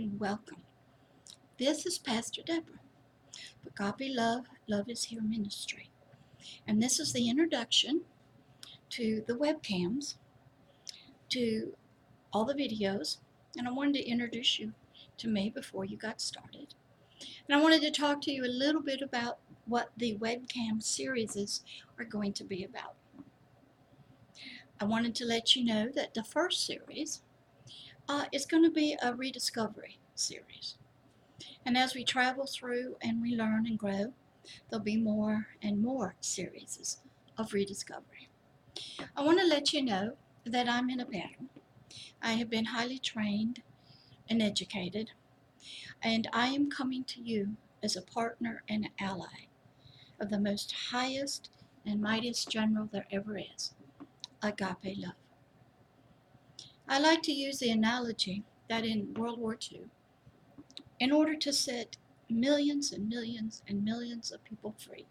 and welcome. This is Pastor Deborah for Agape Love, Love is Here Ministry. And this is the introduction to the webcams, to all the videos. And I wanted to introduce you to me before you got started. And I wanted to talk to you a little bit about what the webcam series are going to be about. I wanted to let you know that the first series is going to be a rediscovery series. And as we travel through and we learn and grow, there'll be more and more series of rediscovery. I want to let you know that I'm in a battle. I have been highly trained and educated, and I am coming to you as a partner and ally of the most highest and mightiest general there ever is, Agape Love. I like to use the analogy that in World War II, in order to set millions and millions and millions of people free,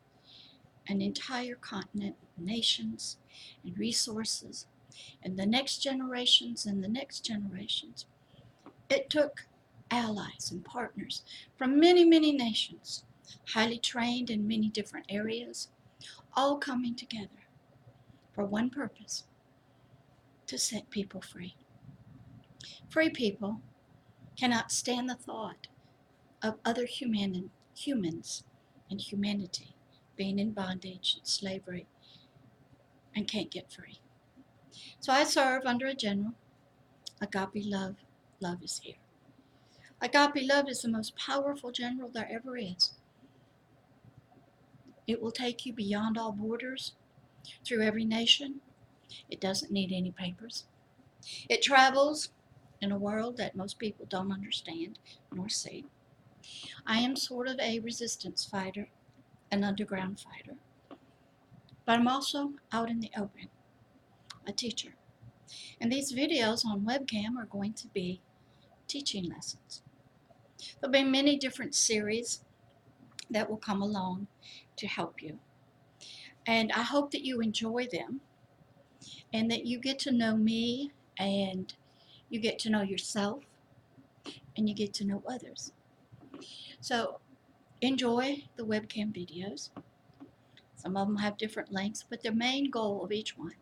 an entire continent, nations, and resources, and the next generations and the next generations, it took allies and partners from many, many nations, highly trained in many different areas, all coming together for one purpose: to set people free. Free people cannot stand the thought of other humans and humanity being in bondage and slavery and can't get free. So I serve under a general, Agape Love, Love is Here. Agape Love is the most powerful general there ever is. It will take you beyond all borders, through every nation. It doesn't need any papers. It travels in a world that most people don't understand nor see. I am sort of a resistance fighter, an underground fighter, but I'm also out in the open, a teacher. And these videos on webcam are going to be teaching lessons. There'll be many different series that will come along to help you. And I hope that you enjoy them and that you get to know me and you get to know yourself and you get to know others. So enjoy the webcam videos. Some of them have different lengths, but the main goal of each one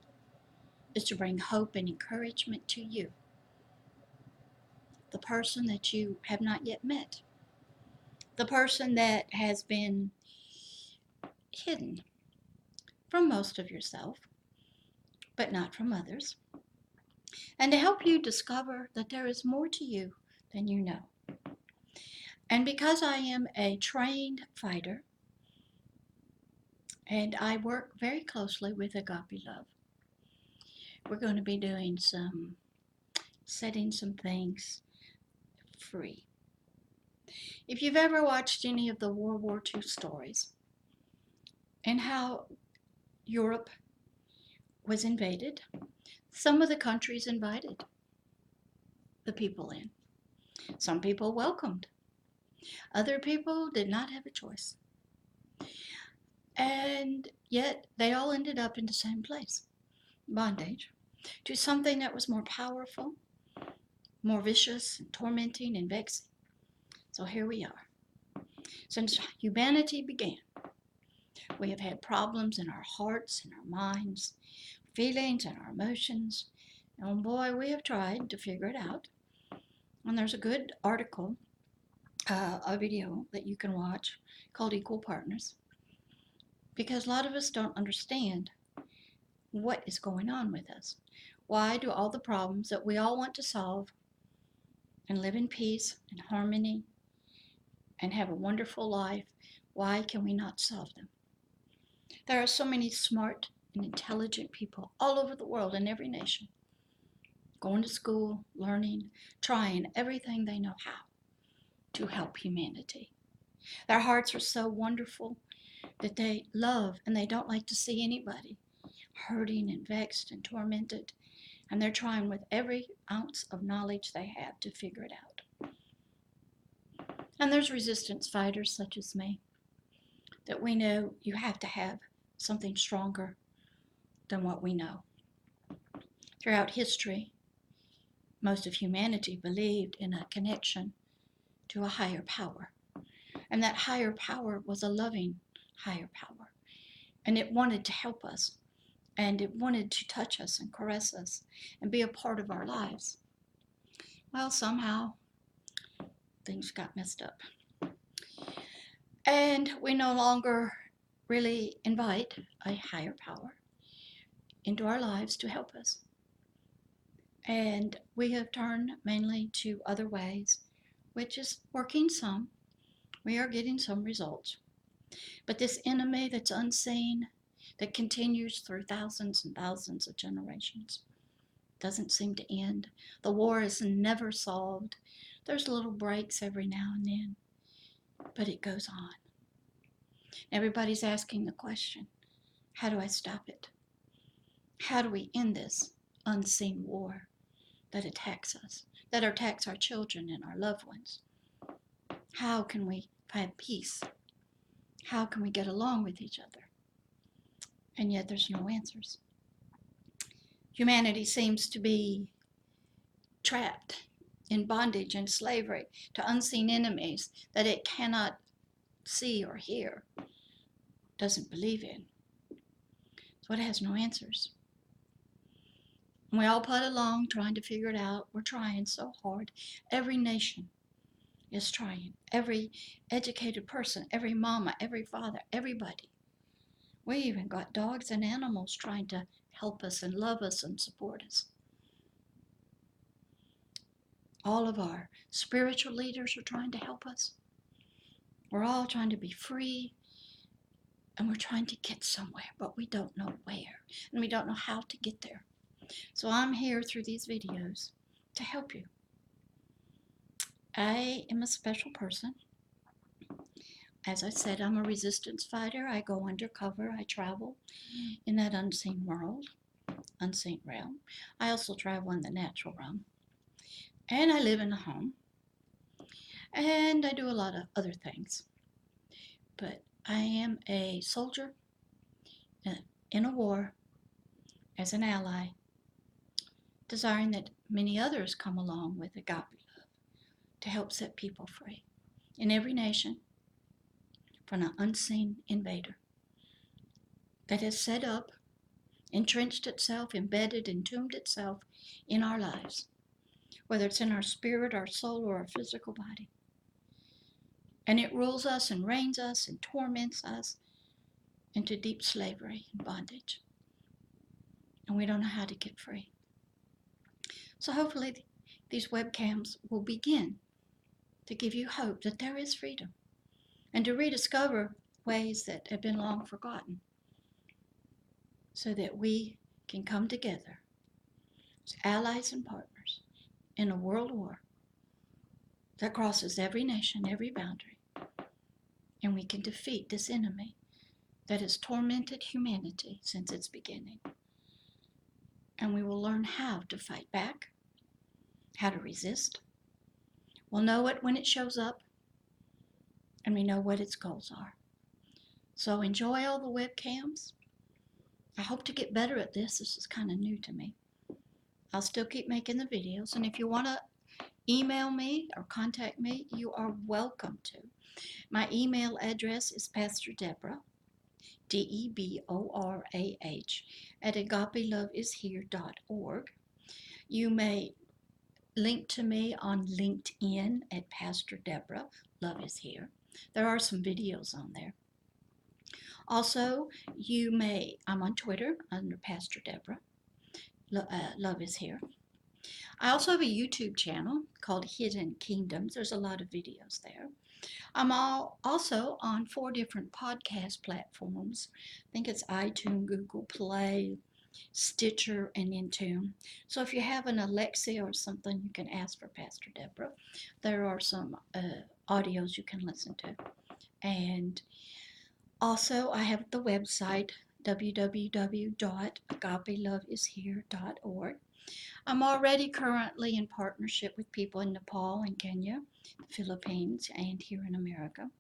is to bring hope and encouragement to you, the person that you have not yet met, the person that has been hidden from most of yourself, but not from others, and to help you discover that there is more to you than you know. And because I am a trained fighter and I work very closely with Agape Love, we're going to be doing setting some things free. If you've ever watched any of the World War II stories and how Europe was invaded, some of the countries invited the people in. Some people welcomed. Other people did not have a choice. And yet they all ended up in the same place, bondage, to something that was more powerful, more vicious, and tormenting, and vexing. So here we are. Since humanity began, we have had problems in our hearts and our minds, feelings and our emotions. And boy, we have tried to figure it out. And there's a good article, a video that you can watch called Equal Partners, because a lot of us don't understand what is going on with us. Why do all the problems that we all want to solve and live in peace and harmony and have a wonderful life, why can we not solve them? There are so many smart and intelligent people all over the world in every nation, going to school, learning, trying everything they know how to help humanity. Their hearts are so wonderful that they love and they don't like to see anybody hurting and vexed and tormented, and they're trying with every ounce of knowledge they have to figure it out. And there's resistance fighters such as me that we know you have to have something stronger than what we know. Throughout history, most of humanity believed in a connection to a higher power. And that higher power was a loving higher power. And it wanted to help us. And it wanted to touch us and caress us and be a part of our lives. Well, somehow things got messed up. And we no longer really invite a higher power into our lives to help us. And we have turned mainly to other ways, which is working some. We are getting some results. But this enemy that's unseen, that continues through thousands and thousands of generations, doesn't seem to end. The war is never solved. There's little breaks every now and then, but it goes on. Everybody's asking the question, how do I stop it? How do we end this unseen war that attacks us, that attacks our children and our loved ones? How can we find peace? How can we get along with each other? And yet there's no answers. Humanity seems to be trapped in bondage and slavery to unseen enemies that it cannot see or hear, doesn't believe in. So it has no answers. We all plod along trying to figure it out. We're trying so hard. Every nation is trying. Every educated person, every mama, every father, everybody. We even got dogs and animals trying to help us and love us and support us. All of our spiritual leaders are trying to help us. We're all trying to be free, and we're trying to get somewhere, but we don't know where, and we don't know how to get there. So I'm here through these videos to help you. I am a special person. As I said, I'm a resistance fighter. I go undercover. I travel in that unseen world, unseen realm. I also travel in the natural realm. And I live in a home. And I do a lot of other things. But I am a soldier in a war as an ally, desiring that many others come along with agape love to help set people free in every nation from an unseen invader that has set up, entrenched itself, embedded, entombed itself in our lives, whether it's in our spirit, our soul, or our physical body. And it rules us and reigns us and torments us into deep slavery and bondage. And we don't know how to get free. So hopefully these webcams will begin to give you hope that there is freedom and to rediscover ways that have been long forgotten so that we can come together as allies and partners in a world war that crosses every nation, every boundary, and we can defeat this enemy that has tormented humanity since its beginning. And we will learn how to fight back, how to resist. We'll know it when it shows up, and we know what its goals are. So enjoy all the webcams. I hope to get better at this. This is kind of new to me. I'll still keep making the videos, and if you want to email me or contact me, you are welcome to. My email address is Pastor Deborah, DEBORAH, at agapeloveishere.org. You may link to me on LinkedIn at Pastor Deborah, Love is Here. There are some videos on there. Also, I'm on Twitter under Pastor Deborah, Love is Here. I also have a YouTube channel called Hidden Kingdoms. There's a lot of videos there. I'm also on 4 different podcast platforms. I think it's iTunes, Google Play, Stitcher, and Intune. So if you have an Alexa or something, you can ask for Pastor Deborah. There are some audios you can listen to. And also, I have the website, www.agapeloveishere.org. I'm already currently in partnership with people in Nepal and Kenya, the Philippines, and here in America.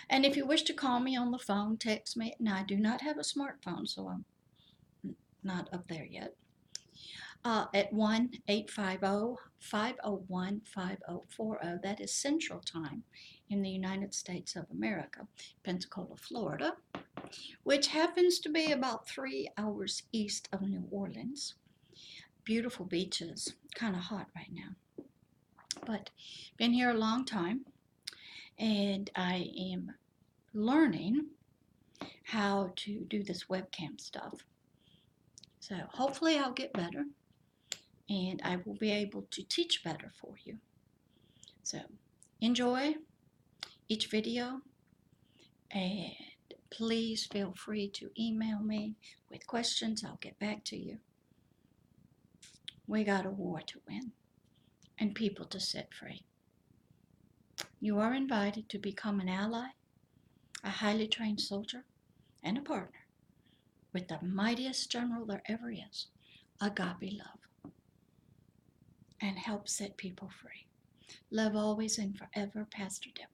And if you wish to call me on the phone, text me. Now, I do not have a smartphone, so I'm not up there yet. at 1-850-501-5040. That is Central Time in the United States of America, Pensacola, Florida, which happens to be about 3 hours east of New Orleans. Beautiful beaches, kind of hot right now. But been here a long time, and I am learning how to do this webcam stuff. So hopefully I'll get better, and I will be able to teach better for you. So enjoy each video, and please feel free to email me with questions. I'll get back to you. We got a war to win and people to set free. You are invited to become an ally, a highly trained soldier, and a partner with the mightiest general there ever is, Agape Love, and help set people free. Love always and forever, Pastor Deborah.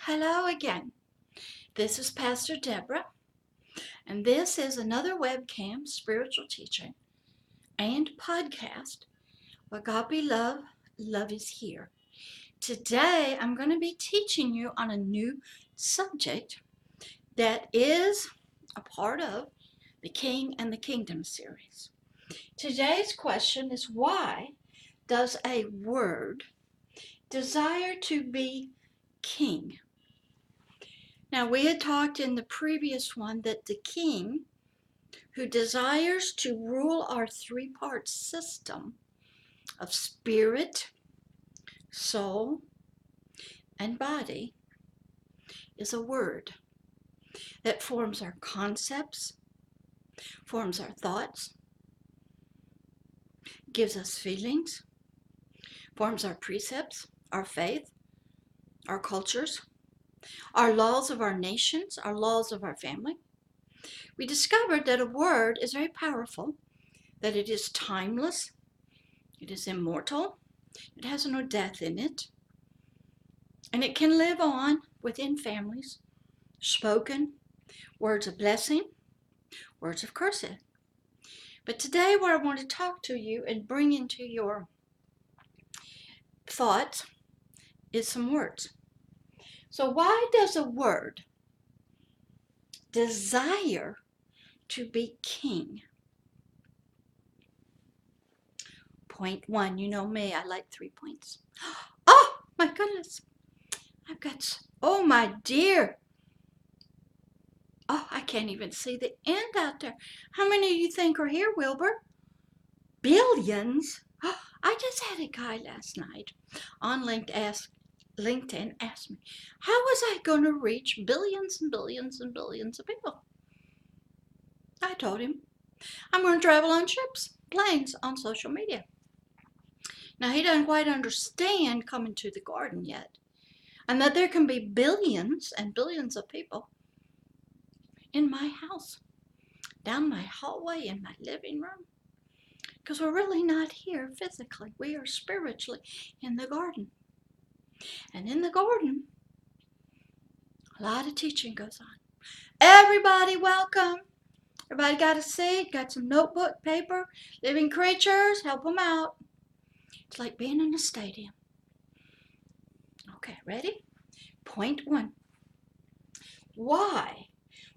Hello again. This is Pastor Deborah, and this is another webcam spiritual teaching and podcast. Agape Love, Love is Here. Today, I'm going to be teaching you on a new subject that is a part of the King and the Kingdom series. Today's question is, why does a word desire to be king? Now, we had talked in the previous one that the king who desires to rule our three-part system of spirit, soul, and body is a word that forms our concepts, forms our thoughts, gives us feelings, forms our precepts, our faith, our cultures, our laws of our nations, our laws of our family. We discovered that a word is very powerful, that it is timeless, it is immortal, it has no death in it, and it can live on within families, spoken, words of blessing, words of curses. But today what I want to talk to you and bring into your thoughts is some words. So why does a word desire to be king? Point one, you know me, I like 3 points. Oh my goodness, I've got, oh my dear. Oh, I can't even see the end out there. How many of you think are here, Wilbur? Billions? Oh, I just had a guy last night on LinkedIn ask me, how was I going to reach billions and billions and billions of people? I told him, I'm going to travel on ships, planes, on social media. Now, he doesn't quite understand coming to the garden yet, and that there can be billions and billions of people in my house, down my hallway, in my living room, because we're really not here physically. We are spiritually in the garden. And in the garden, a lot of teaching goes on. Everybody welcome. Everybody got a seat, got some notebook, paper, living creatures, help them out. It's like being in a stadium. Okay, ready? Point one. Why?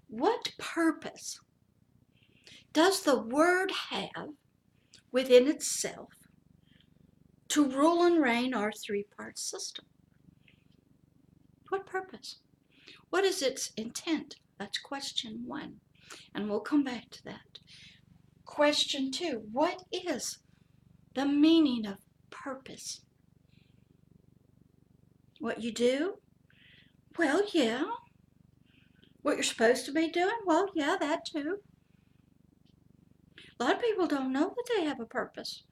What purpose does the word have within itself to rule and reign our three-part system? What purpose? What is its intent? That's question one, and we'll come back to that. Question two, what is the meaning of purpose? What you do? Well, yeah. What you're supposed to be doing? Well, yeah, that too. A lot of people don't know that they have a purpose.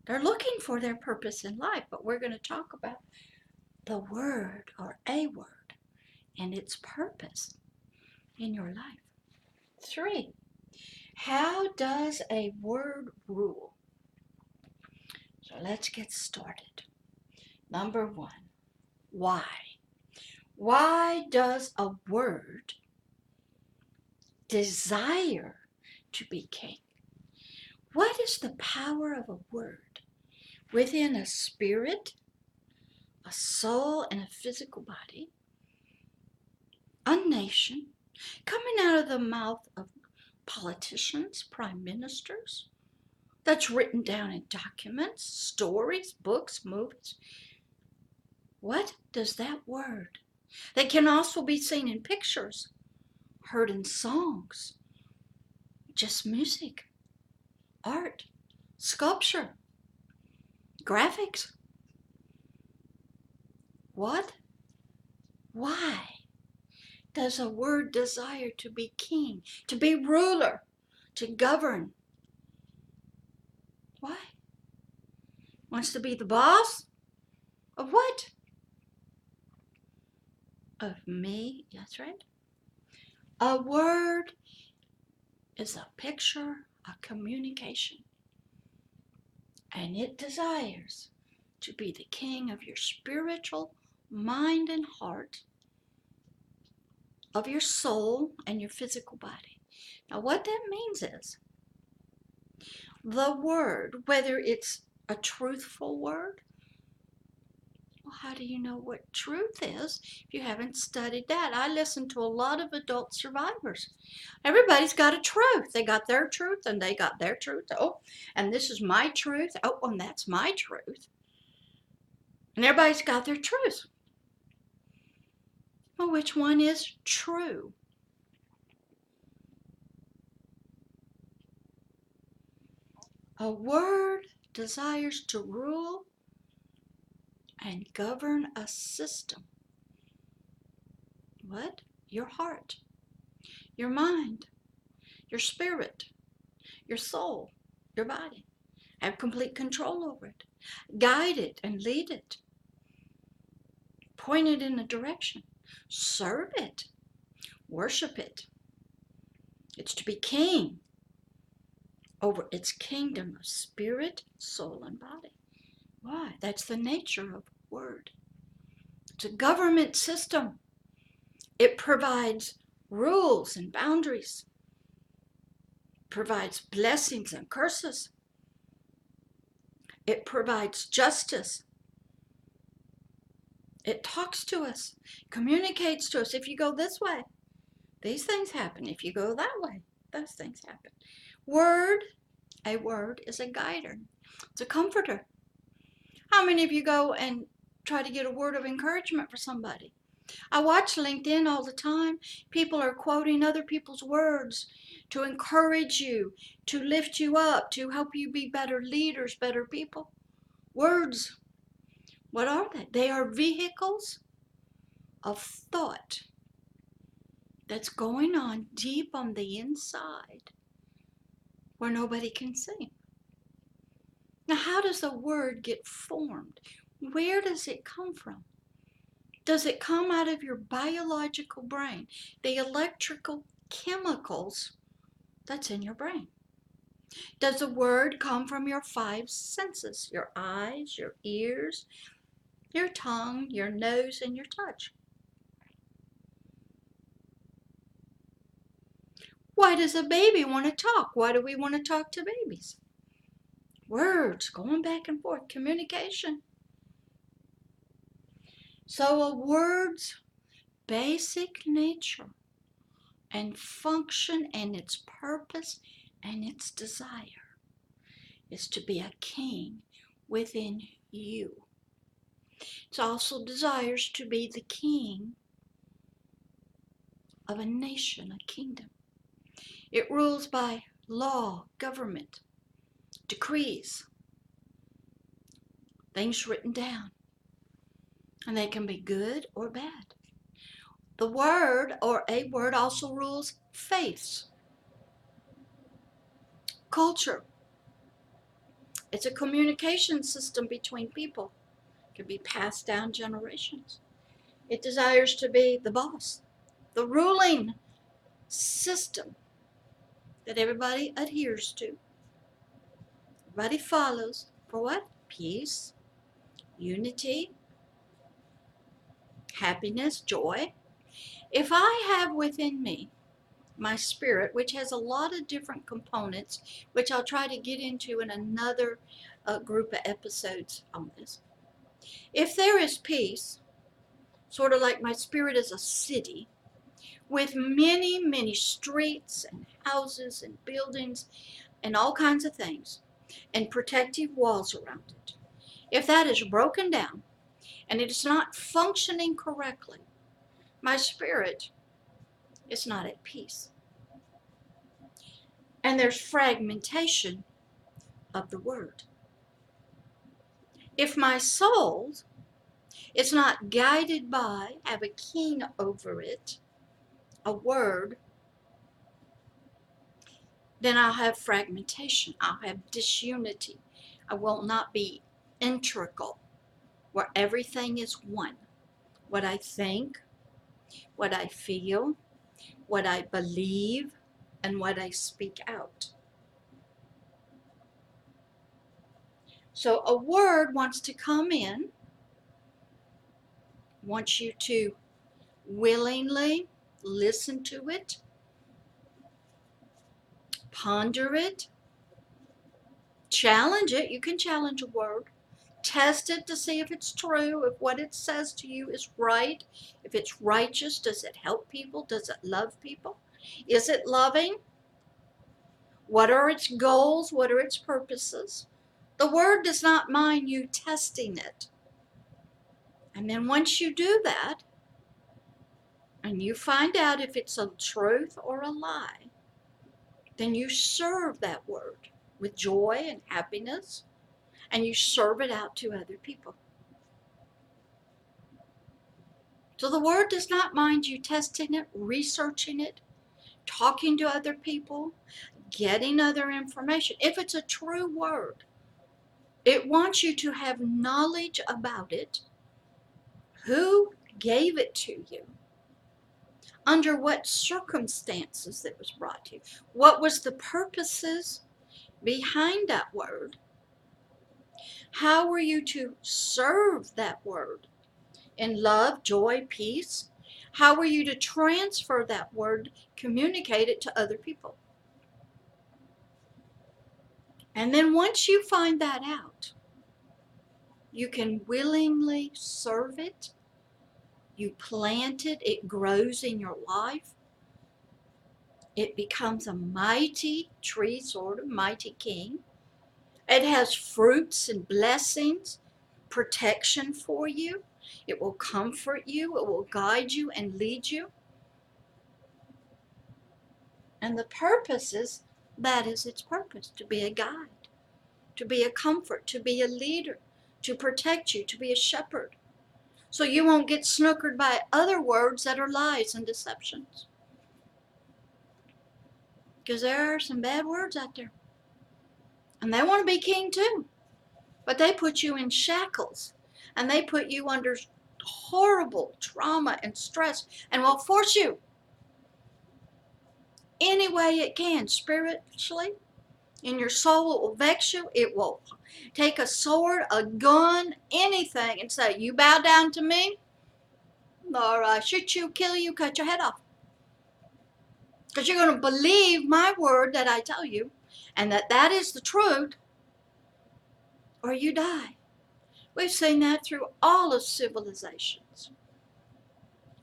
They're looking for their purpose in life, but we're going to talk about the word or a word and its purpose in your life. 3, How does a word rule? So let's get started. Number one, why? Why does a word desire to be king? What is the power of a word within a spirit, a soul, and a physical body, a nation, coming out of the mouth of politicians, prime ministers, that's written down in documents, stories, books, movies? What does that word, that can also be seen in pictures, heard in songs, just music, art, sculpture, graphics? What? Why does a word desire to be king, to be ruler, to govern? Why? Wants to be the boss? Of what? Of me? That's right. A word is a picture, a communication, and it desires to be the king of your spiritual mind and heart, of your soul and your physical body. Now, what that means is the word, whether it's a truthful word, well, how do you know what truth is if you haven't studied that? I listen to a lot of adult survivors. Everybody's got a truth. They got their truth and they got their truth. Oh, and this is my truth. Oh, and that's my truth. And everybody's got their truth. Well, which one is true? A word desires to rule and govern a system. What? Your heart, your mind, your spirit, your soul, your body. Have complete control over it. Guide it and lead it. Point it in a direction. Serve it. Worship it. It's to be king over its kingdom of spirit, soul, and body. Why? That's the nature of word. It's a government system. It provides rules and boundaries, provides blessings and curses. It provides justice. It talks to us, communicates to us. If you go this way, these things happen. If you go that way, those things happen. A word is a guider. It's a comforter. How many of you go and try to get a word of encouragement for somebody? I watch LinkedIn all the time. People are quoting other people's words to encourage you, to lift you up, to help you be better leaders, better people. Words, what are they? They are vehicles of thought that's going on deep on the inside where nobody can see. Now, how does a word get formed? Where does it come from? Does it come out of your biological brain, the electrical chemicals that's in your brain? Does the word come from your five senses, your eyes, your ears, your tongue, your nose, and your touch? Why does a baby want to talk? Why do we want to talk to babies? Words, going back and forth, communication. So a word's basic nature and function and its purpose and its desire is to be a king within you. It also desires to be the king of a nation, a kingdom. It rules by law, government, decrees, things written down, and they can be good or bad. The word or a word also rules faiths, culture. It's a communication system between people. It can be passed down generations. It desires to be the boss, the ruling system that everybody adheres to, everybody follows. For what? Peace, unity, happiness, joy. If I have within me my spirit, which has a lot of different components, which I'll try to get into in another group of episodes on this. If there is peace, sort of like my spirit is a city with many, many streets and houses and buildings and all kinds of things and protective walls around it. If that is broken down and it is not functioning correctly, my spirit is not at peace. And there's fragmentation of the word. If my soul is not guided by, have a king over it, a word, then I'll have fragmentation. I'll have disunity. I will not be integral, where everything is one. What I think, what I feel, what I believe, and what I speak out. So a word wants to come in, wants you to willingly listen to it, ponder it, challenge it. You can challenge a word. Test it to see if it's true, if what it says to you is right, if it's righteous. Does it help people? Does it love people? Is it loving? What are its goals? What are its purposes? The word does not mind you testing it. And then once you do that, and you find out if it's a truth or a lie, then you serve that word with joy and happiness, and you serve it out to other people. So the word does not mind you testing it, researching it, talking to other people, getting other information. If it's a true word, it wants you to have knowledge about it, who gave it to you, under what circumstances it was brought to you, what was the purposes behind that word, how were you to serve that word in love, joy, peace, how were you to transfer that word, communicate it to other people. And then once you find that out, you can willingly serve it. You plant it, it grows in your life. It becomes a mighty tree, sort of mighty king. It has fruits and blessings, protection for you. It will comfort you. It will guide you and lead you. And the purpose is, that is its purpose, to be a guide, to be a comfort, to be a leader, to protect you, to be a shepherd. So you won't get snookered by other words that are lies and deceptions. Because there are some bad words out there. And they want to be king too. But they put you in shackles. And they put you under horrible trauma and stress. And will force you any way it can, spiritually. In your soul, it will vex you. It will take a sword, a gun, anything, and say, you bow down to me, or I shoot you, kill you, cut your head off. Because you're going to believe my word that I tell you, and that is the truth, or you die. We've seen that through all of civilizations.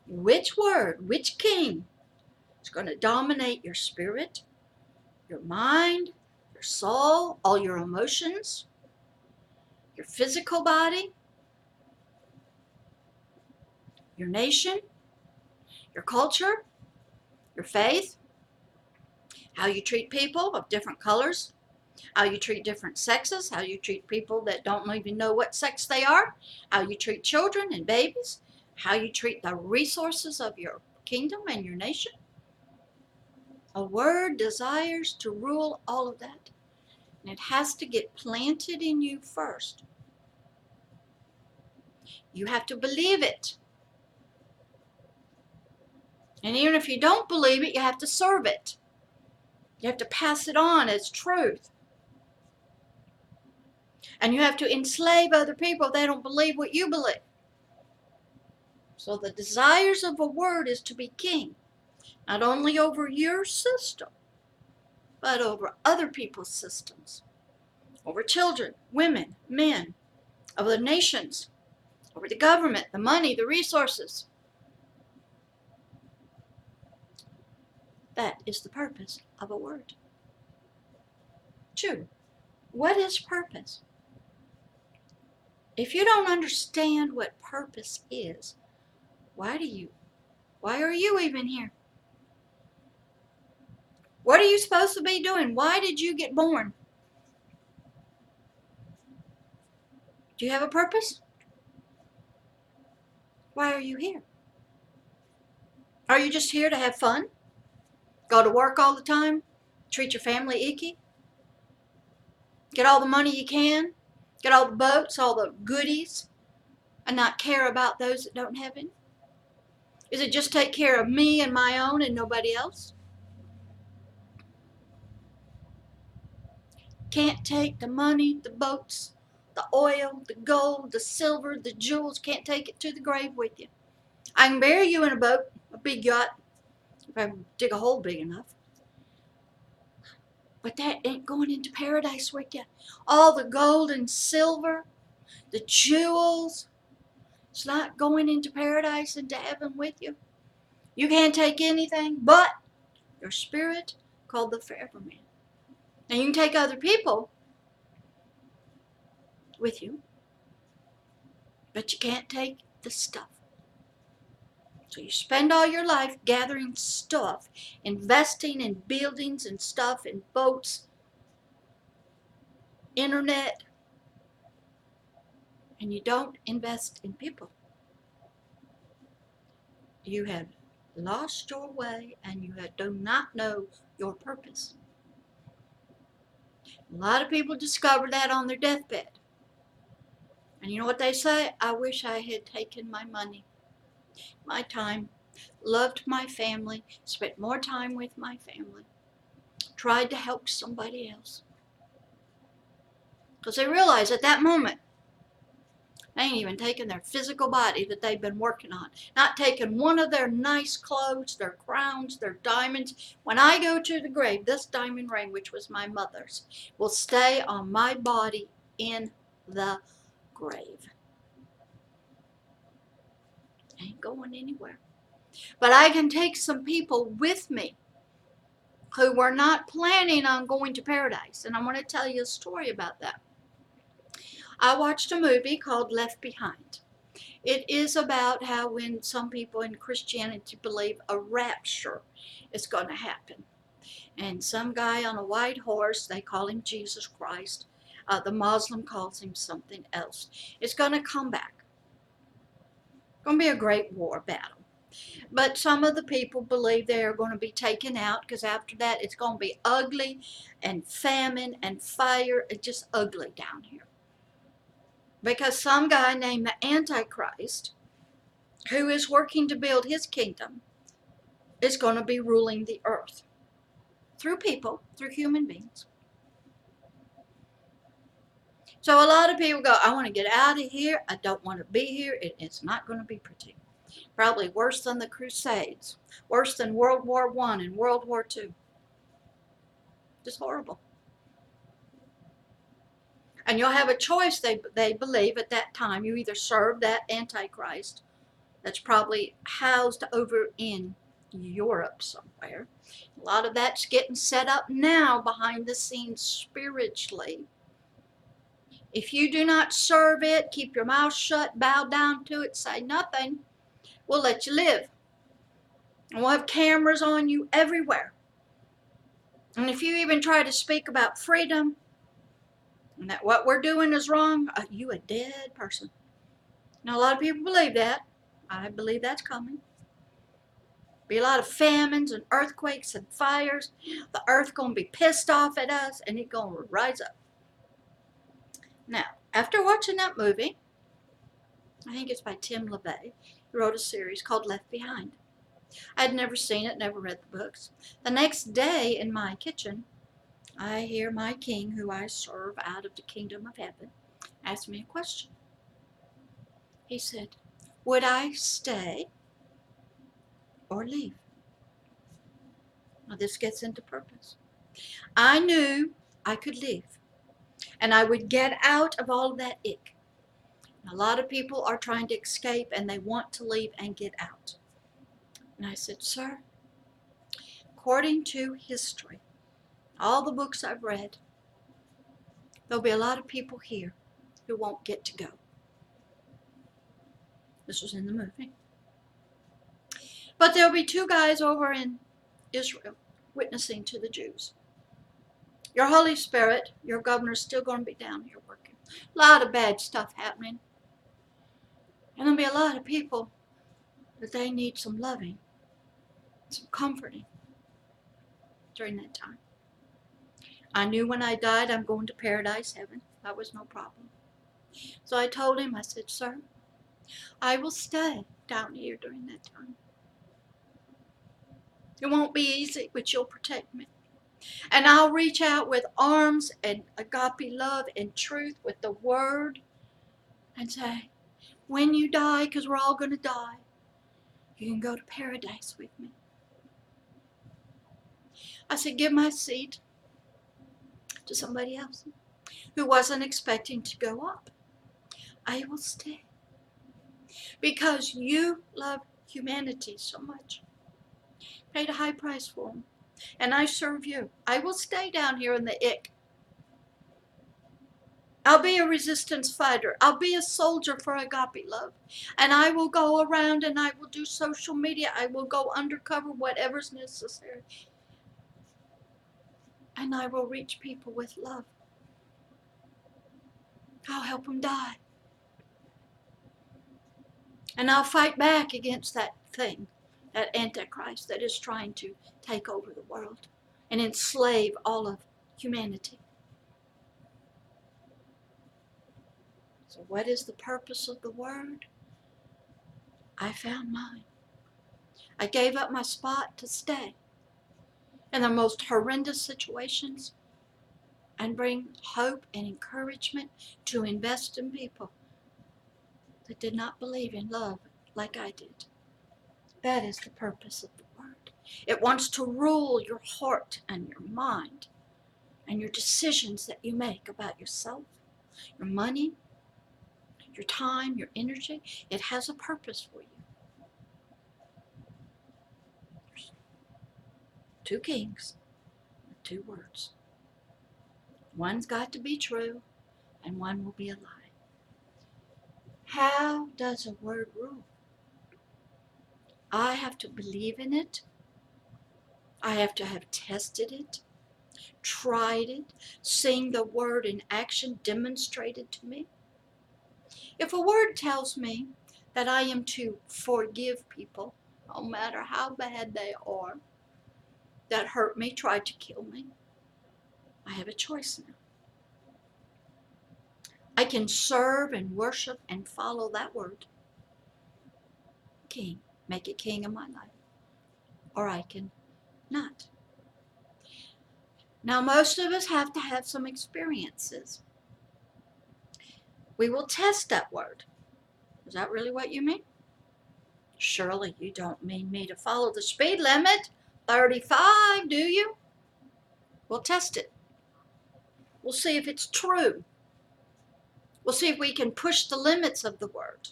Which word, which king is going to dominate your spirit, your mind, your soul, all your emotions, your physical body, your nation, your culture, your faith, how you treat people of different colors, how you treat different sexes, how you treat people that don't even know what sex they are, how you treat children and babies, how you treat the resources of your kingdom and your nation. A word desires to rule all of that, and it has to get planted in you first. You have to believe it. And even if you don't believe it, you have to serve it. You have to pass it on as truth. And you have to enslave other people if they don't believe what you believe. So the desires of a word is to be king, not only over your system, but over other people's systems, over children, women, men, over the nations, over the government, the money, the resources. That is the purpose of a word. True. What is purpose? If you don't understand what purpose is, why are you even here? What are you supposed to be doing? Why did you get born? Do you have a purpose? Why are you here? Are you just here to have fun? Go to work all the time? Treat your family icky? Get all the money you can? Get all the boats, all the goodies, and not care about those that don't have any? Is it just take care of me and my own and nobody else? Can't take the money, the boats, the oil, the gold, the silver, the jewels, can't take it to the grave with you. I can bury you in a boat, a big yacht, if I dig a hole big enough. But that ain't going into paradise with you. All the gold and silver, the jewels, it's not going into paradise, into heaven with you. You can't take anything but your spirit called the forever man. Now you can take other people with you, but you can't take the stuff. So you spend all your life gathering stuff, investing in buildings and stuff, in boats, internet, and you don't invest in people. You have lost your way and you do not know your purpose. A lot of people discover that on their deathbed. And you know what they say? I wish I had taken my money, my time, loved my family, spent more time with my family, tried to help somebody else. Because they realize at that moment, they ain't even taken their physical body that they've been working on. Not taking one of their nice clothes, their crowns, their diamonds. When I go to the grave, this diamond ring, which was my mother's, will stay on my body in the grave. Ain't going anywhere. But I can take some people with me who were not planning on going to paradise. And I want to tell you a story about that. I watched a movie called Left Behind. It is about how when some people in Christianity believe a rapture is going to happen. And some guy on a white horse, they call him Jesus Christ. The Muslim calls him something else. It's going to come back. It's going to be a great war battle. But some of the people believe they are going to be taken out because after that it's going to be ugly and famine and fire. It's just ugly down here. Because some guy named the Antichrist, who is working to build his kingdom, is going to be ruling the earth through people, through human beings. So a lot of people go, I want to get out of here. I don't want to be here. It's not going to be pretty. Probably worse than the Crusades, worse than World War I and World War II. Just horrible. And you'll have a choice, they believe, at that time. You either serve that Antichrist that's probably housed over in Europe somewhere. A lot of that's getting set up now behind the scenes spiritually. If you do not serve it, keep your mouth shut, bow down to it, say nothing, we'll let you live. And we'll have cameras on you everywhere. And if you even try to speak about freedom, and that what we're doing is wrong, you a dead person. Now, a lot of people believe that. I believe that's coming. Be a lot of famines and earthquakes and fires. The earth going to be pissed off at us, and it's going to rise up. Now, after watching that movie, I think it's by Tim LaVey, he wrote a series called Left Behind. I'd never seen it, never read the books. The next day in my kitchen, I hear my king, who I serve out of the kingdom of heaven, ask me a question. He said, would I stay or leave? Now this gets into purpose. I knew I could leave, and I would get out of all of that ick. A lot of people are trying to escape, and they want to leave and get out. And I said, sir, according to history, all the books I've read, there'll be a lot of people here who won't get to go. This was in the movie. But there'll be 2 guys over in Israel witnessing to the Jews. Your Holy Spirit, your governor's still going to be down here working. A lot of bad stuff happening. And there'll be a lot of people that they need some loving, some comforting during that time. I knew when I died I'm going to paradise, heaven. That was no problem. So I told him, I said, sir, I will stay down here during that time. It won't be easy, but you'll protect me. And I'll reach out with arms and agape love and truth with the word and say, when you die, because we're all going to die, you can go to paradise with me. I said, give my seat to somebody else who wasn't expecting to go up. I will stay because you love humanity so much. Paid a high price for them. And I serve you. I will stay down here in the ick. I'll be a resistance fighter. I'll be a soldier for agape love. And I will go around and I will do social media. I will go undercover, whatever's necessary. And I will reach people with love. I'll help them die. And I'll fight back against that thing, that Antichrist that is trying to take over the world and enslave all of humanity. So what is the purpose of the word? I found mine. I gave up my spot to stay in the most horrendous situations and bring hope and encouragement to invest in people that did not believe in love like I did. That is the purpose of the word. It wants to rule your heart and your mind and your decisions that you make about yourself, your money, your time, your energy. It has a purpose for you. There's 2 kings, 2 words. One's got to be true and one will be a lie. How does a word rule? I have to believe in it. I have to have tested it, tried it, seen the word in action demonstrated to me. If a word tells me that I am to forgive people, no matter how bad they are, that hurt me, tried to kill me, I have a choice now. I can serve and worship and follow that word. King, make it king in my life. Or I can not. Now, most of us have to have some experiences. We will test that word. Is that really what you mean? Surely you don't mean me to follow the speed limit, 35, do you? We'll test it. We'll see if it's true. We'll see if we can push the limits of the word.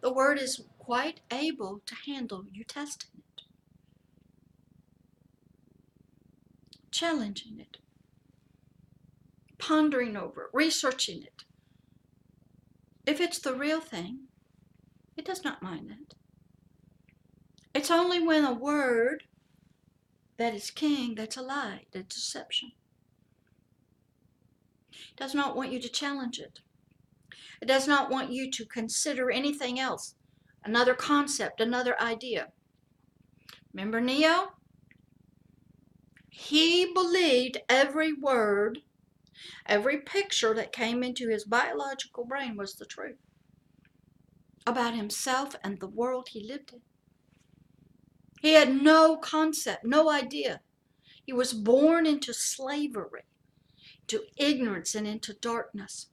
The word is quite able to handle you testing it, challenging it, pondering over it, researching it. If it's the real thing, it does not mind that. It's only when a word that is king that's a lie, that's deception. It does not want you to challenge it. It does not want you to consider anything else, another concept, another idea. Remember Neo? He believed every word, every picture that came into his biological brain was the truth. about himself and the world he lived in. He had no concept, no idea. He was born into slavery, to ignorance, and into darkness.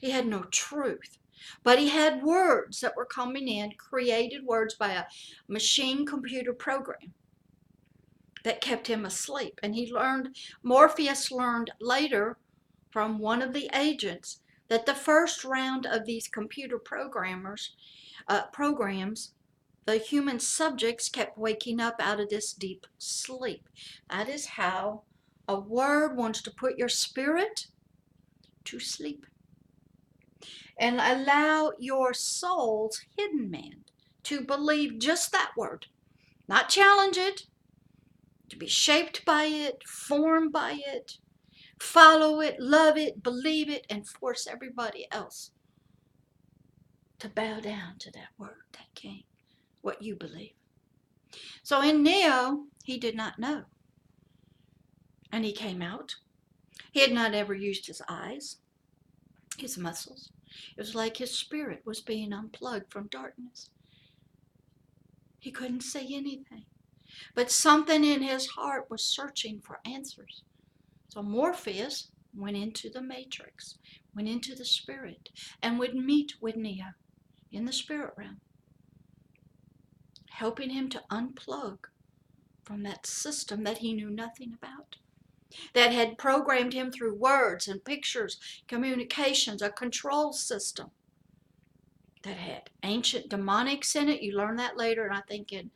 He had no truth. But he had words that were coming in, created words by a machine computer program that kept him asleep. And Morpheus learned later from one of the agents that the first round of these computer programs, the human subjects kept waking up out of this deep sleep. That is how a word wants to put your spirit to sleep and allow your soul's hidden man to believe just that word, not challenge it, to be shaped by it, formed by it, follow it, love it, believe it, and force everybody else to bow down to that word, that king, what you believe. So in Neo, he did not know. And he came out. He had not ever used his eyes, his muscles. It was like his spirit was being unplugged from darkness. He couldn't say anything. But something in his heart was searching for answers. So Morpheus went into the matrix, went into the spirit, and would meet with Neo in the spirit realm, helping him to unplug from that system that he knew nothing about, that had programmed him through words and pictures, communications, a control system that had ancient demonics in it. You learn that later, and I think in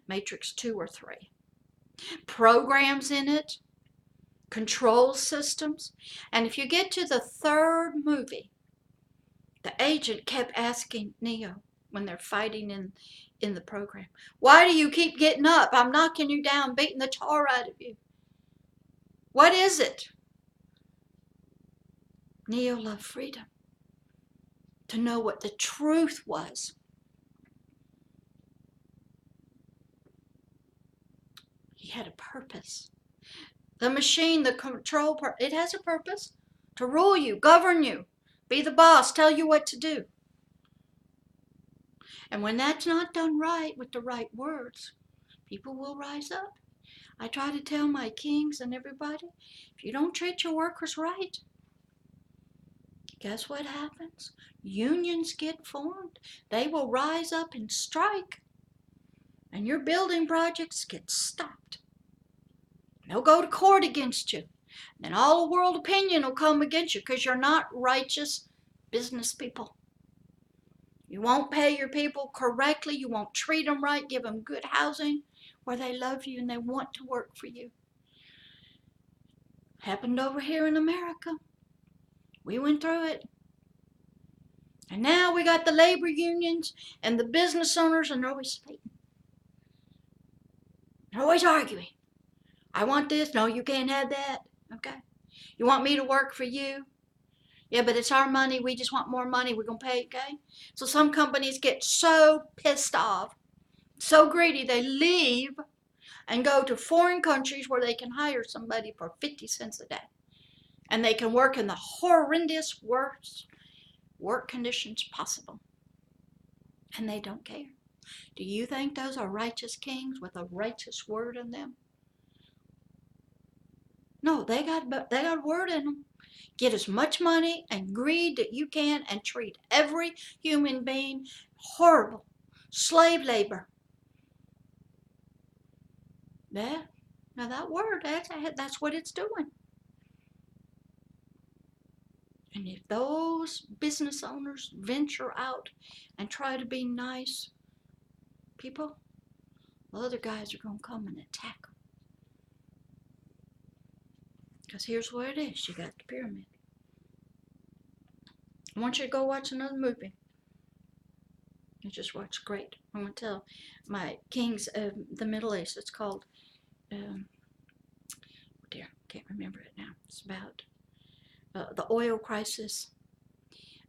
Matrix 2 or 3. Programs in it, control systems. And if you get to the third movie, the agent kept asking Neo when they're fighting in the program, why do you keep getting up? I'm knocking you down, beating the tar out of you. What is it? Neo loved freedom, to know what the truth was. He had a purpose. The machine, the control part, it has a purpose to rule you, govern you, be the boss, tell you what to do. And when that's not done right with the right words, people will rise up. I try to tell my kings and everybody, if you don't treat your workers right, guess what happens? Unions get formed. They will rise up and strike. And your building projects get stopped. They'll go to court against you. And all the world opinion will come against you because you're not righteous business people. You won't pay your people correctly. You won't treat them right, give them good housing where they love you and they want to work for you. Happened over here in America. We went through it. And now we got the labor unions and the business owners, and they're always fighting. They're always arguing. I want this. No, you can't have that. Okay. You want me to work for you? Yeah, but it's our money. We just want more money. We're going to pay, okay? So some companies get so pissed off, so greedy, they leave and go to foreign countries where they can hire somebody for 50 cents a day. And they can work in the horrendous, worst work conditions possible. And they don't care. Do you think those are righteous kings with a righteous word in them? No, they got word in them. Get as much money and greed that you can and treat every human being horrible. Slave labor. Yeah, now that word, that's what it's doing. And if those business owners venture out and try to be nice people, the other guys are going to come and attack them. Because here's what it is. You got the pyramid. I want you to go watch another movie. You just watch great. I'm going to tell my kings of the Middle East. It's called, can't remember it now. It's about the oil crisis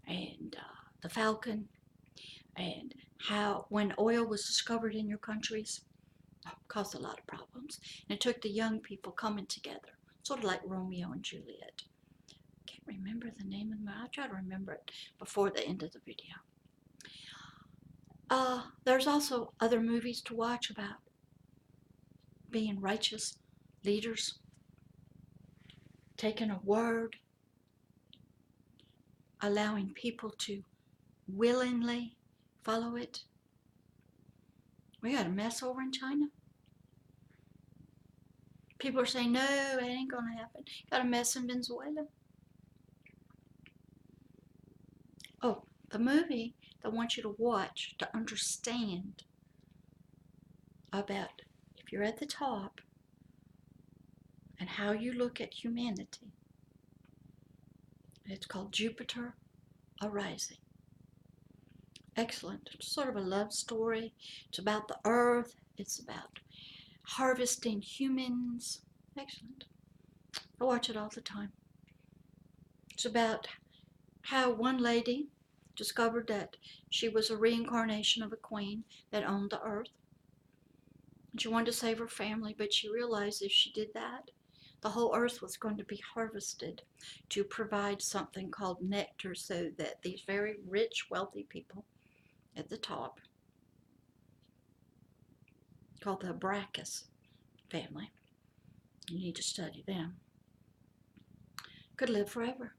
and the Falcon, and how when oil was discovered in your countries, caused a lot of problems. And it took the young people coming together, sort of like Romeo and Juliet. Can't remember the name of the movie. I'll try to remember it before the end of the video. There's also other movies to watch about being righteous leaders, taking a word, allowing people to willingly follow it. We got a mess over in China. People are saying, no, it ain't going to happen. Got a mess in Venezuela. Oh, the movie that I want you to watch to understand about if you're at the top and how you look at humanity. It's called Jupiter Arising. Excellent. It's sort of a love story. It's about the earth. It's about harvesting humans. Excellent. I watch it all the time. It's about how one lady discovered that she was a reincarnation of a queen that owned the earth. And she wanted to save her family, but she realized if she did that, the whole earth was going to be harvested to provide something called nectar so that these very rich, wealthy people at the top, called the Brachus family, you need to study them, could live forever.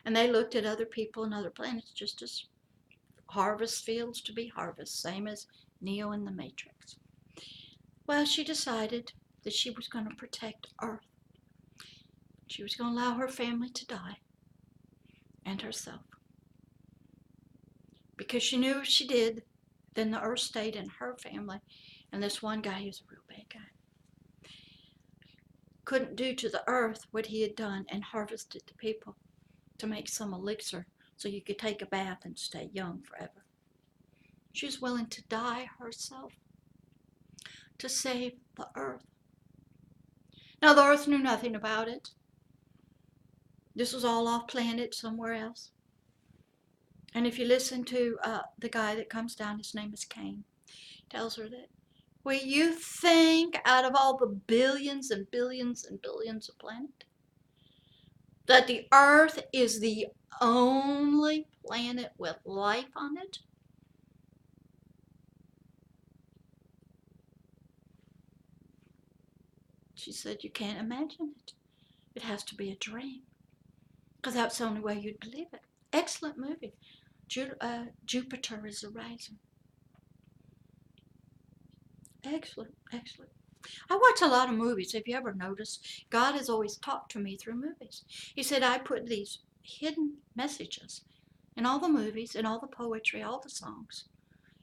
And they looked at other people and other planets just as harvest fields to be harvest, same as Neo in the Matrix. Well, she decided that she was going to protect Earth. She was going to allow her family to die and herself. Because she knew if she did, then the Earth stayed in her family. And this one guy, he was a real bad guy, couldn't do to the Earth what he had done and harvested the people to make some elixir so you could take a bath and stay young forever. She was willing to die herself to save the Earth. Now, the Earth knew nothing about it. This was all off planet somewhere else. And if you listen to the guy that comes down, his name is Cain, tells her that, well, you think out of all the billions and billions and billions of planets, that the Earth is the only planet with life on it? She said, you can't imagine it. It has to be a dream. Because that's the only way you'd believe it. Excellent movie. Jupiter is Arising. Excellent, excellent. I watch a lot of movies. Have you ever noticed? God has always talked to me through movies. He said, I put these hidden messages in all the movies, in all the poetry, all the songs,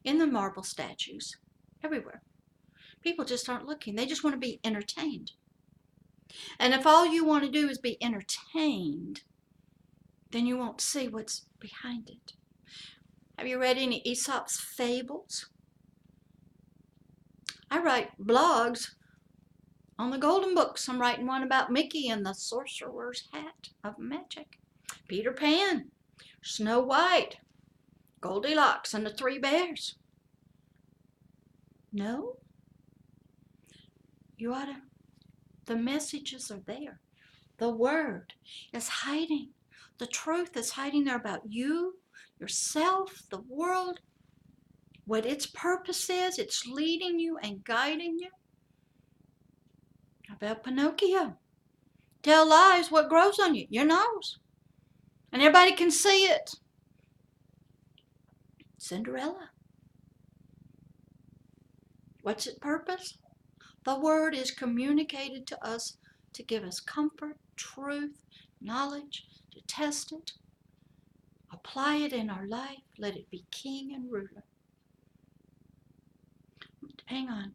in the marble statues, everywhere. People just aren't looking. They just want to be entertained. And if all you want to do is be entertained, then you won't see what's behind it. Have you read any Aesop's fables? I write blogs on the Golden Books. I'm writing one about Mickey and the Sorcerer's Hat of Magic, Peter Pan, Snow White, Goldilocks and the Three Bears. No? You ought to. The messages are there. The word is hiding. The truth is hiding there about you, yourself, the world, what its purpose is. It's leading you and guiding you. How about Pinocchio? Tell lies, what grows on you? Your nose. And everybody can see it. Cinderella. What's its purpose? The word is communicated to us to give us comfort, truth, knowledge, to test it, apply it in our life, let it be king and ruler. Hang on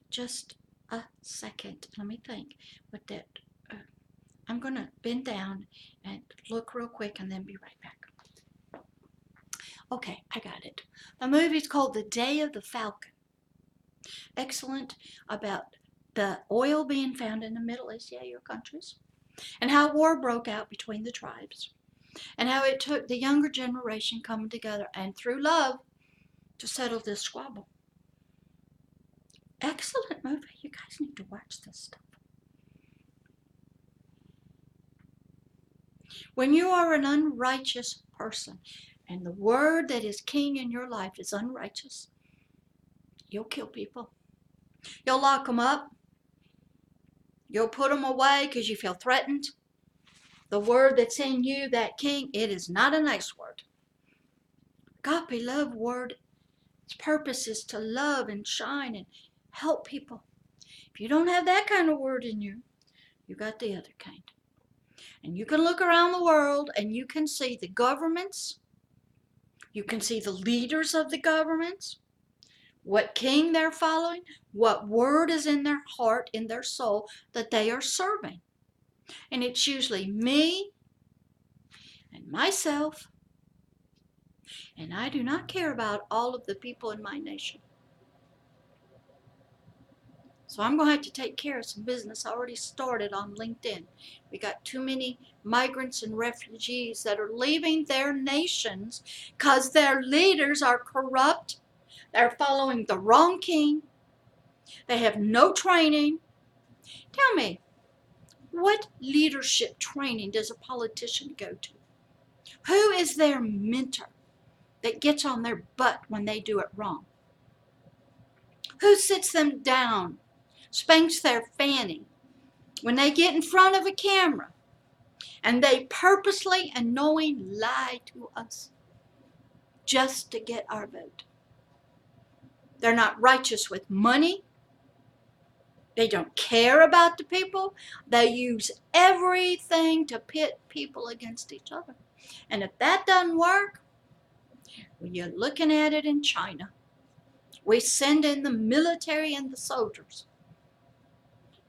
just a second. Let me think what that. I'm going to bend down and look real quick and then be right back. Okay, I got it. The movie's called The Day of the Falcon. Excellent, about the oil being found in the Middle East, your countries, and how war broke out between the tribes, and how it took the younger generation coming together and through love to settle this squabble. Excellent movie. You guys need to watch this stuff. When you are an unrighteous person, and the word that is king in your life is unrighteous, you'll kill people. You'll lock them up. You'll put them away because you feel threatened. The word that's in you, that king, it is not a nice word. Agape love word, its purpose is to love and shine and help people. If you don't have that kind of word in you, you got the other kind. And you can look around the world and you can see the governments, you can see the leaders of the governments, what king they're following, what word is in their heart, in their soul that they are serving. And it's usually me and myself, and I do not care about all of the people in my nation. So I'm going to have to take care of some business I already started on LinkedIn. We got too many migrants and refugees that are leaving their nations because their leaders are corrupt. They're following the wrong king. They have no training. Tell me, what leadership training does a politician go to? Who is their mentor that gets on their butt when they do it wrong? Who sits them down, spanks their fanny when they get in front of a camera and they purposely and knowing lie to us just to get our vote? They're not righteous with money. They don't care about the people. They use everything to pit people against each other. And if that doesn't work, well, you're looking at it in China. We send in the military and the soldiers.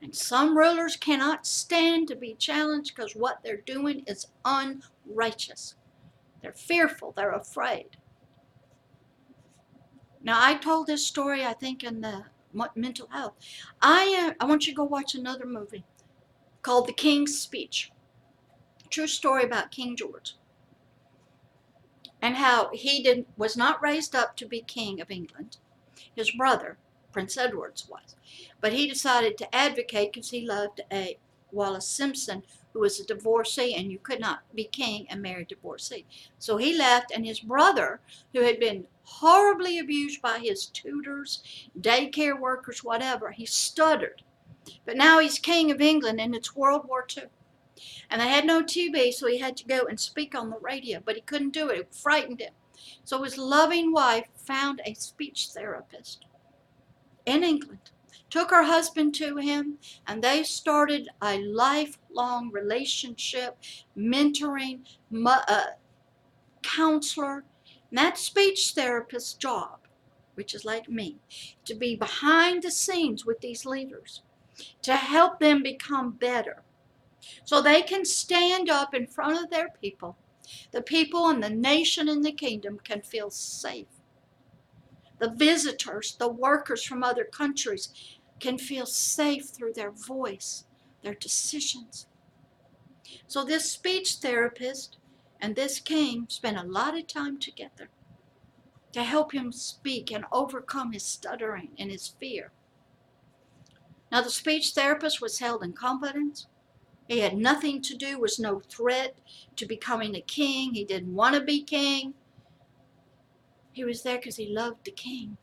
And some rulers cannot stand to be challenged because what they're doing is unrighteous. They're fearful. They're afraid. Now, I told this story, I think, in the mental health. I want you to go watch another movie called The King's Speech. True story about King George. And how he was not raised up to be king of England. His brother, Prince Edward, was. But he decided to advocate because he loved a Wallis Simpson, who was a divorcee, and you could not be king and marry a divorcee. So he left, and his brother, who had been horribly abused by his tutors, daycare workers, whatever, he stuttered. But now he's king of England, and it's World War II. And they had no TV, so he had to go and speak on the radio, but he couldn't do it. It frightened him. So his loving wife found a speech therapist in England, took her husband to him, and they started a lifelong relationship, mentoring, counselor. And that speech therapist's job, which is like me, to be behind the scenes with these leaders, to help them become better, so they can stand up in front of their people. The people in the nation and the kingdom can feel safe. The visitors, the workers from other countries can feel safe through their voice, their decisions. So this speech therapist and this king spent a lot of time together to help him speak and overcome his stuttering and his fear. Now the speech therapist was held in confidence. He had nothing to do, was no threat to becoming a king. He didn't want to be king. He was there because he loved the king.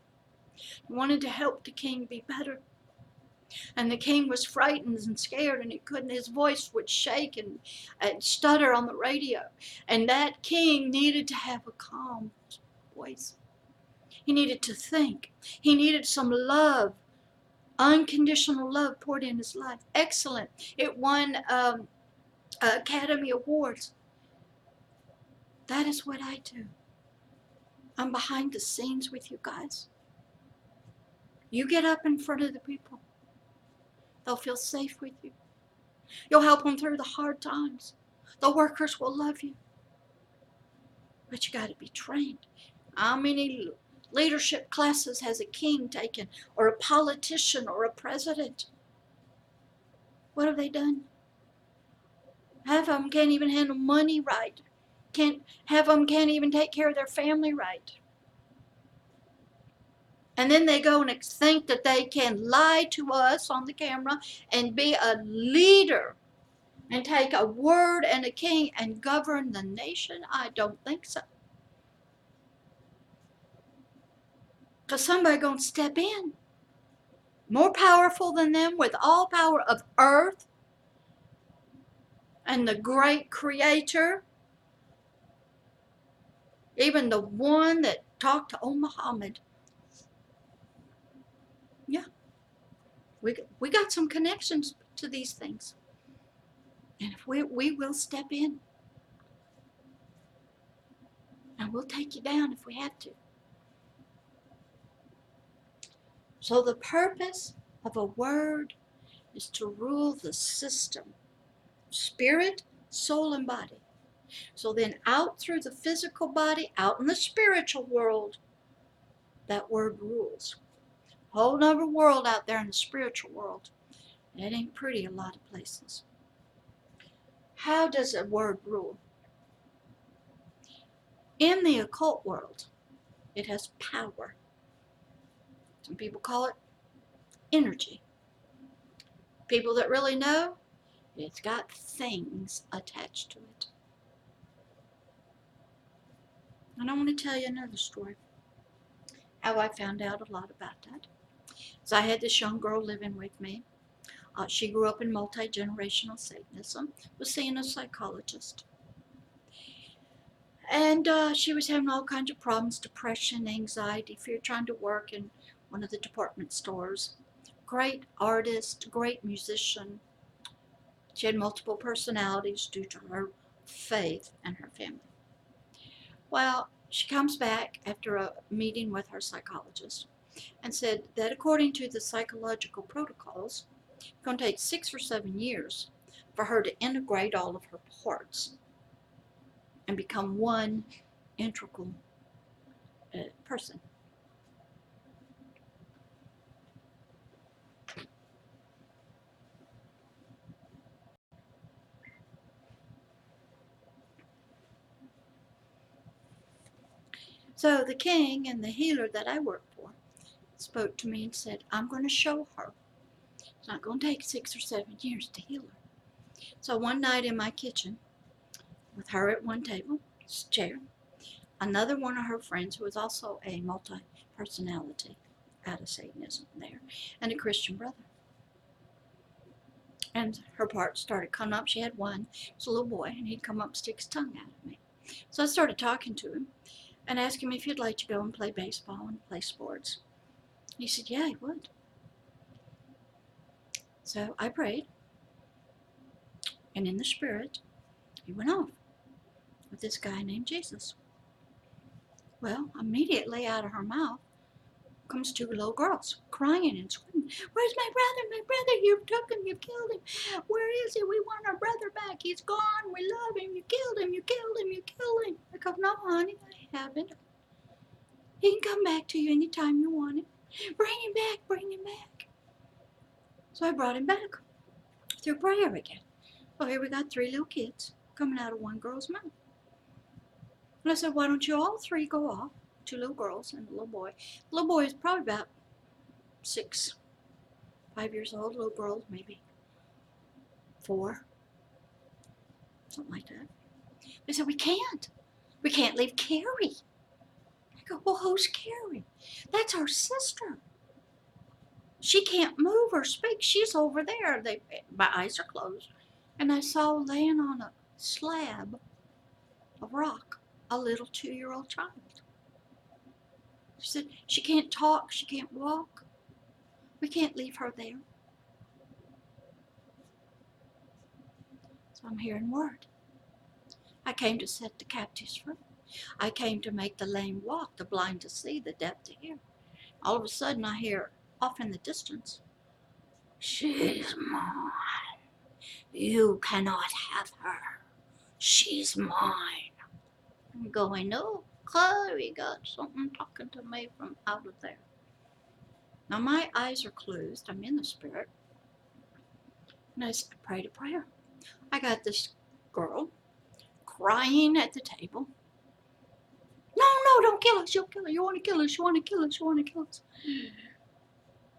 He wanted to help the king be better. And the king was frightened and scared, and he couldn't, his voice would shake and stutter on the radio. And that king needed to have a calm voice. He needed to think. He needed some love, unconditional love poured in his life. Excellent. It won Academy Awards. That is what I do. I'm behind the scenes with you guys. You get up in front of the people. They'll feel safe with you. You'll help them through the hard times. The workers will love you. But you got to be trained. How many leadership classes has a king taken, or a politician, or a president? What have they done? Half of them can't even handle money right. Half of them can't even take care of their family right. And then they go and think that they can lie to us on the camera and be a leader and take a word and a king and govern the nation. I don't think so. Because somebody going to step in. More powerful than them, with all power of earth and the great creator. Even the one that talked to old Muhammad. Yeah. We got some connections to these things. And if we will step in. And we'll take you down if we have to. So the purpose of a word is to rule the system. Spirit, soul, and body. So then out through the physical body, out in the spiritual world, that word rules. Whole nother world out there in the spiritual world. It ain't pretty a lot of places. How does a word rule? In the occult world, it has power. Some people call it energy. People that really know, it's got things attached to it. And I want to tell you another story. How I found out a lot about that. So I had this young girl living with me. She grew up in multi-generational Satanism, was seeing a psychologist. And she was having all kinds of problems, depression, anxiety, fear, trying to work in one of the department stores. Great artist, great musician. She had multiple personalities due to her faith and her family. Well, she comes back after a meeting with her psychologist and said that according to the psychological protocols, it's going to take 6 or 7 years for her to integrate all of her parts and become one integral person. So the king and the healer that I work for spoke to me and said, I'm going to show her. It's not going to take 6 or 7 years to heal her. So one night in my kitchen, with her at one table, chair, another one of her friends who was also a multi-personality out of Satanism there, and a Christian brother. And her parts started coming up. She had one. He was a little boy, and he'd come up and stick his tongue out at me. So I started talking to him and asked him if he'd like to go and play baseball and play sports. He said, yeah, he would. So I prayed, and in the spirit, he went off with this guy named Jesus. Well, immediately out of her mouth comes 2 little girls crying and screaming, where's my brother? My brother, you took him, you killed him. Where is he? We want our brother back. He's gone. We love him. You killed him. You killed him. You killed him. I go, no, honey, I haven't. He can come back to you anytime you want him. Bring him back. Bring him back. So I brought him back through prayer again. Well, here we got 3 little kids coming out of one girl's mouth. And I said, why don't you all 3 go off? 2 little girls and a little boy. The little boy is probably about 6, 5 years old. Little girl, maybe 4, something like that. They said, we can't. We can't leave Carrie. I go, well, who's Carrie? That's our sister. She can't move or speak. She's over there. My eyes are closed. And I saw laying on a slab of rock a little 2-year-old child. She said, she can't talk. She can't walk. We can't leave her there. So I'm hearing word. I came to set the captives free. I came to make the lame walk, the blind to see, the deaf to hear. All of a sudden I hear off in the distance, she's mine. You cannot have her. She's mine. I'm going, no, Chloe got something talking to me from out of there. Now my eyes are closed. I'm in the spirit. And I prayed a prayer. I got this girl crying at the table. No, don't kill us. You'll kill her. You want to kill us. You want to kill us. You want to kill us.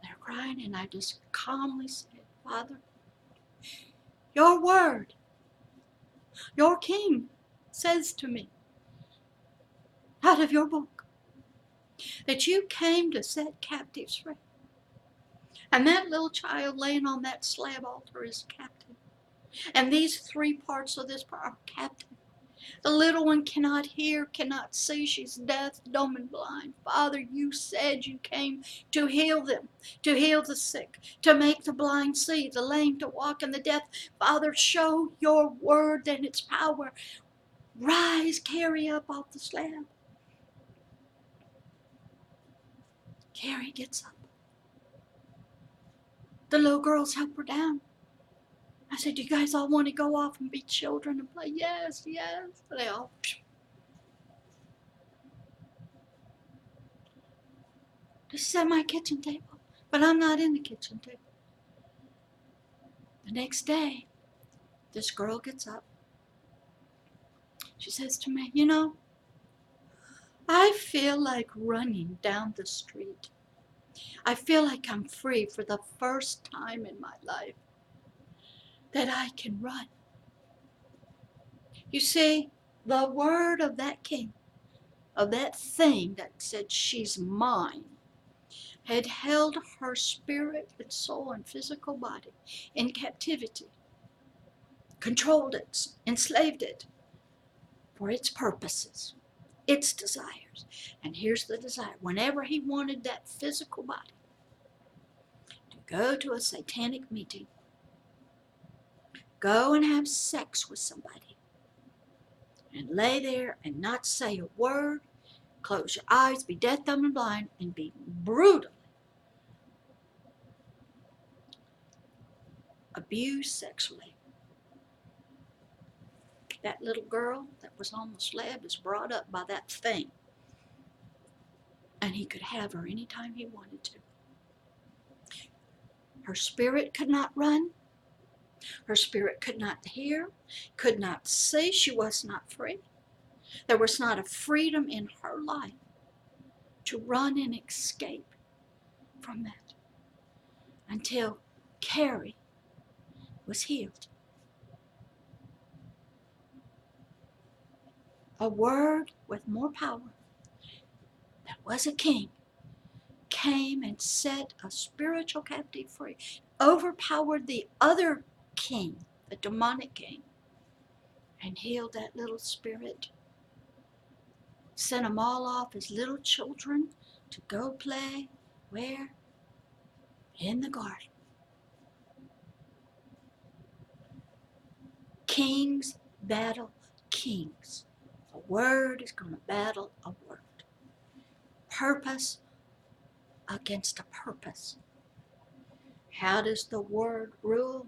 They're crying, and I just calmly said, Father, your word, your king says to me, out of your book, that you came to set captives free. And that little child laying on that slab altar is captive. And these three parts of this are captive. The little one cannot hear, cannot see. She's deaf, dumb, and blind. Father, you said you came to heal them, to heal the sick, to make the blind see, the lame to walk, and the deaf. Father, show your word and its power. Rise, carry up off the slab. Carrie gets up. The little girls help her down. I said, do you guys all want to go off and be children and play? Yes, yes. They all. This is at my kitchen table, but I'm not in the kitchen table. The next day, this girl gets up. She says to me, I feel like running down the street. I feel like I'm free for the first time in my life that I can run. You see, the word of that king, of that thing that said she's mine, had held her spirit and soul and physical body in captivity, controlled it, enslaved it for its purposes, its desires. And here's the desire. Whenever he wanted that physical body to go to a satanic meeting, go and have sex with somebody, and lay there and not say a word, close your eyes, be deaf, dumb, and blind, and be brutally abused sexually. That little girl that was on the slab is brought up by that thing. And he could have her anytime he wanted to. Her spirit could not run. Her spirit could not hear, could not see. She was not free. There was not a freedom in her life to run and escape from that until Carrie was healed. A word with more power that was a king came and set a spiritual captive free, overpowered the other king, the demonic king, and healed that little spirit. Sent them all off as little children to go play. Where? In the garden. Kings battle kings. A word is going to battle a word. Purpose against a purpose. How does the word rule?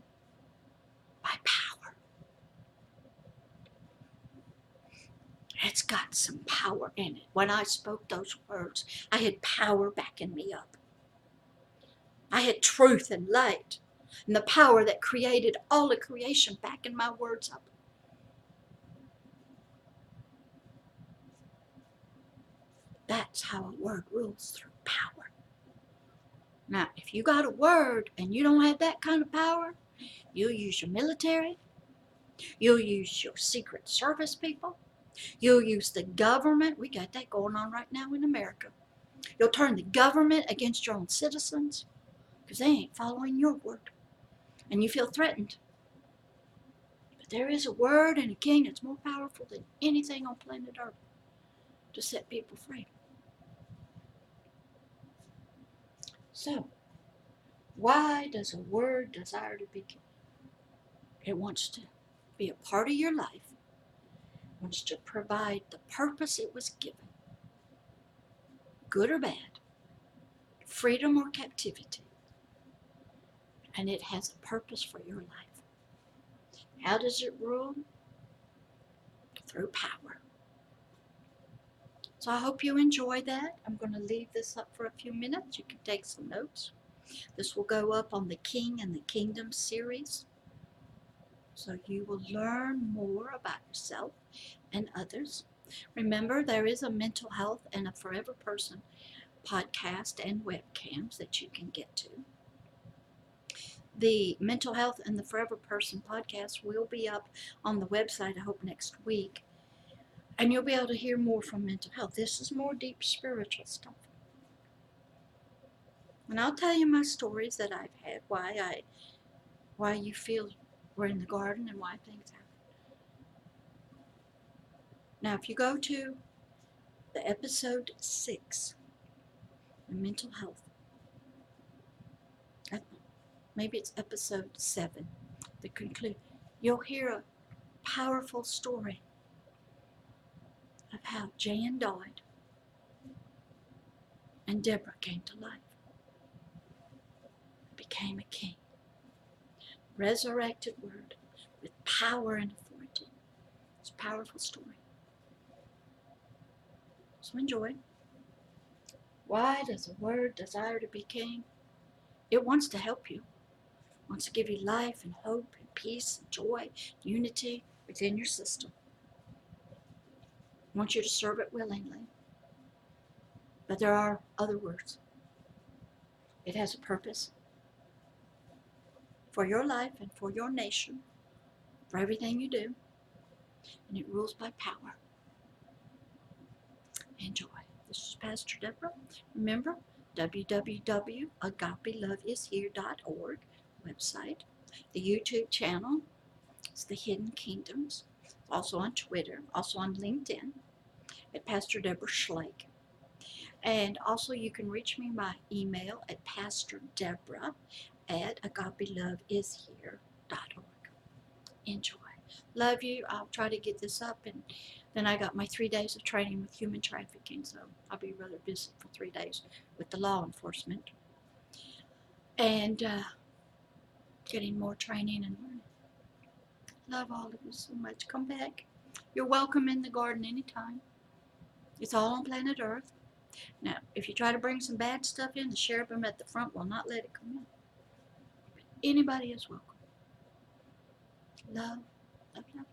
By power. It's got some power in it. When I spoke those words, I had power backing me up. I had truth and light and the power that created all of creation backing my words up. That's how a word rules, through power. Now, if you got a word and you don't have that kind of power, you'll use your military, you'll use your secret service people, you'll use the government. We got that going on right now in America. You'll turn the government against your own citizens because they ain't following your word. And you feel threatened. But there is a word and a king that's more powerful than anything on planet Earth to set people free. So, why does a word desire to be king? It wants to be a part of your life. It wants to provide the purpose it was given, good or bad, freedom or captivity. And it has a purpose for your life. How does it rule? Through power. So I hope you enjoy that. I'm going to leave this up for a few minutes. You can take some notes. This will go up on the King and the Kingdom series. So you will learn more about yourself and others. Remember, there is a mental health and a Forever Person podcast and webcams that you can get to. The mental health and the Forever Person podcast will be up on the website, I hope, next week. And you'll be able to hear more from mental health. This is more deep spiritual stuff. And I'll tell you my stories that I've had, why you feel we're in the garden and why things happen. Now, if you go to the episode 6, the mental health, maybe it's episode 7, the conclude, you'll hear a powerful story of how Jan died and Deborah came to life, became a king. Resurrected word with power and authority. It's a powerful story. So enjoy. Why does the word desire to be king? It wants to help you. It wants to give you life and hope and peace and joy, unity within your system. It wants you to serve it willingly. But there are other words. It has a purpose for your life and for your nation, for everything you do, and it rules by power. Enjoy. This is Pastor Deborah. Remember, www.agapeloveishere.org website. The YouTube channel is The Hidden Kingdoms. Also on Twitter, also on LinkedIn at Pastor Deborah Schlake. And also you can reach me by email at pastordeborah@agapeloveishere.org. Enjoy. Love you. I'll try to get this up, and then I got my 3 days of training with human trafficking, so I'll be rather busy for 3 days with the law enforcement and getting more training and learning. Love all of you so much. Come back. You're welcome in the garden anytime. It's all on planet Earth. Now, if you try to bring some bad stuff in, the cherubim at the front will not let it come in. Anybody is welcome. Love, love, love.